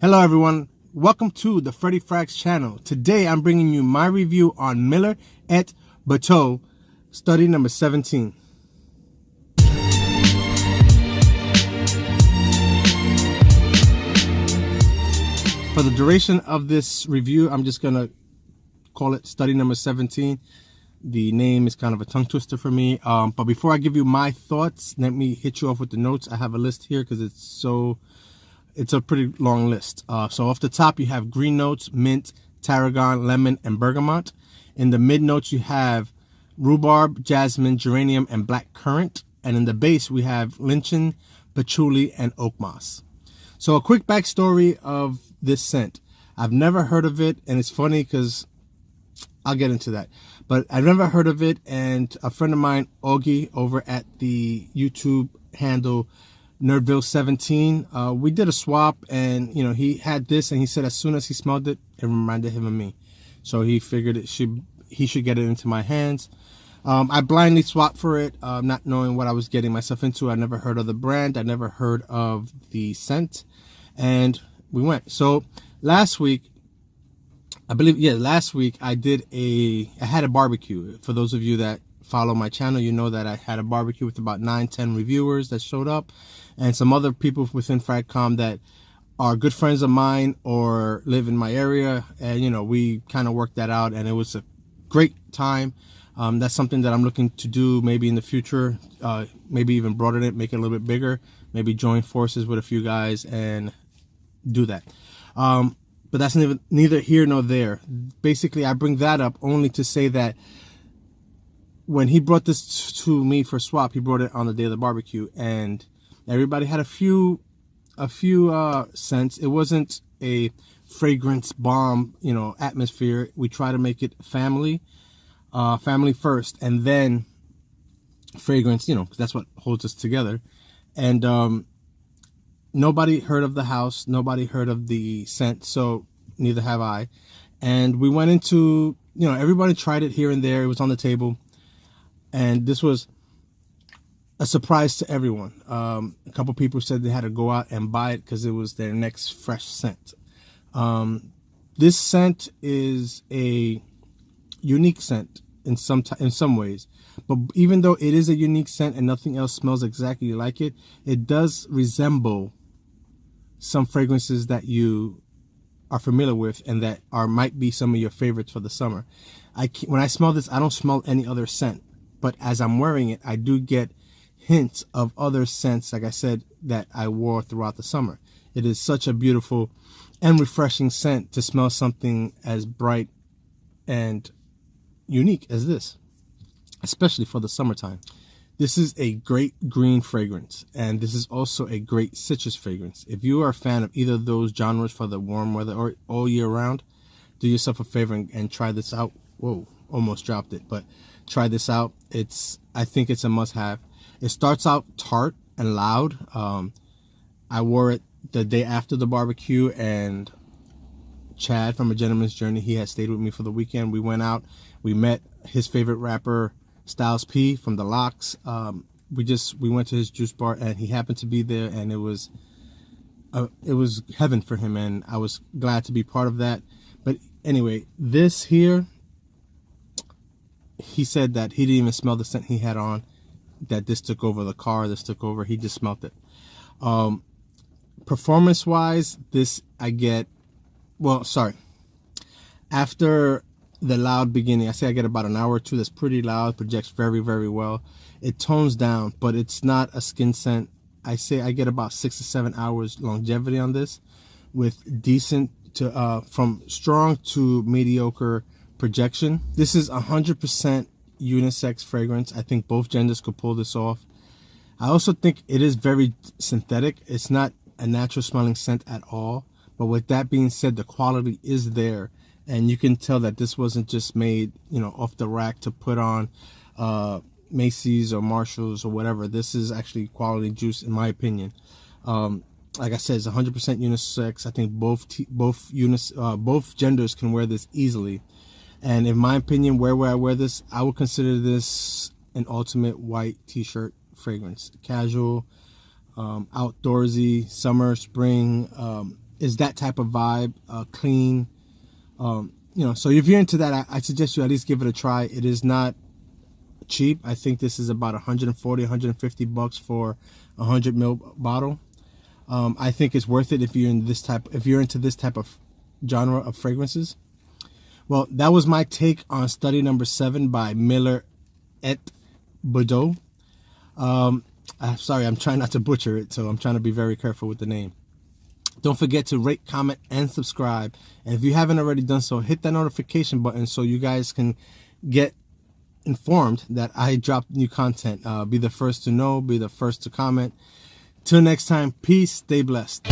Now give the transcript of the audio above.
Hello everyone, welcome to the Freddy Frags channel. Today I'm bringing you my review on Miller et Bertaux Study number 17. For the duration of this review, I'm just going to call it Study number 17. The name is kind of a tongue twister for me. But before I give you my thoughts, let me hit you off with the notes. I have a list here because it's a pretty long list. So off the top, you have green notes, mint, tarragon, lemon, and bergamot. In the mid notes, you have rhubarb, jasmine, geranium, and black currant. And in the base, we have lichen, patchouli, and oak moss. So a quick backstory of this scent. I've never heard of it, and it's funny because I'll get into that. But I've never heard of it, and a friend of mine, Augie, over at the YouTube handle Nerdville17, we did a swap, and he had this, and he said as soon as he smelled it, it reminded him of me. So he figured he should get it into my hands. I blindly swapped for it, not knowing what I was getting myself into. I never heard of the brand. I never heard of the scent, and we went. So last week, I believe, last week I had a barbecue. For those of you that follow my channel, you know that I had a barbecue with about 9-10 reviewers that showed up, and some other people within Fragcom that are good friends of mine or live in my area, and we kind of worked that out, and it was a great time. That's something that I'm looking to do maybe in the future, maybe even broaden it, make it a little bit bigger, maybe join forces with a few guys and do that. But that's neither here nor there. Basically, I bring that up only to say that when he brought this to me for swap, he brought it on the day of the barbecue, and everybody had a few scents. It wasn't a fragrance bomb, atmosphere. We try to make it family first, and then fragrance, because that's what holds us together. And nobody heard of the house, nobody heard of the scent, so neither have I. And we went into, everybody tried it here and there. It was on the table. And this was a surprise to everyone. A couple people said they had to go out and buy it because it was their next fresh scent. This scent is a unique scent in some ways. But even though it is a unique scent and nothing else smells exactly like it, it does resemble some fragrances that you are familiar with and that might be some of your favorites for the summer. When I smell this, I don't smell any other scent. But as I'm wearing it, I do get hints of other scents, like I said, that I wore throughout the summer. It is such a beautiful and refreshing scent to smell something as bright and unique as this, especially for the summertime. This is a great green fragrance, and this is also a great citrus fragrance. If you are a fan of either of those genres for the warm weather or all year round, do yourself a favor and try this out. Whoa, almost dropped it, but try this out. I think it's a must-have. It starts out tart and loud. I wore it the day after the barbecue, and Chad from A Gentleman's Journey, he had stayed with me for the weekend. We went out. We met his favorite rapper, Styles P from The Locks. We went to his juice bar, and he happened to be there, and it was heaven for him, and I was glad to be part of that. But anyway, this here, he said that he didn't even smell the scent he had on, that this took over the car, this took over. He just smelled it. Performance-wise, this I get, after the loud beginning, I say I get about an hour or two that's pretty loud, projects very, very well. It tones down, but it's not a skin scent. I say I get about 6 to 7 hours longevity on this, with decent to from strong to mediocre projection. This is 100% unisex fragrance. I think both genders could pull this off. I also think it is very synthetic. It's not a natural smelling scent at all. But with that being said, the quality is there, and you can tell that this wasn't just made, off the rack to put on Macy's or Marshall's or whatever. This is actually quality juice, in my opinion. Like I said, it's 100% unisex. I think both genders can wear this easily. And in my opinion, where would I wear this? I would consider this an ultimate white t-shirt fragrance. Casual, outdoorsy, summer, spring. is that type of vibe, clean. So if you're into that, I suggest you at least give it a try. It is not cheap. I think this is about 140, 150 bucks for a 100 ml bottle. I think it's worth it if you're into this type of genre of fragrances. Well, that was my take on study number 7 by Miller et Bertaux. Sorry, I'm trying not to butcher it, so I'm trying to be very careful with the name. Don't forget to rate, comment, and subscribe. And if you haven't already done so, hit that notification button so you guys can get informed that I drop new content. Be the first to know, be the first to comment. Till next time, peace, stay blessed.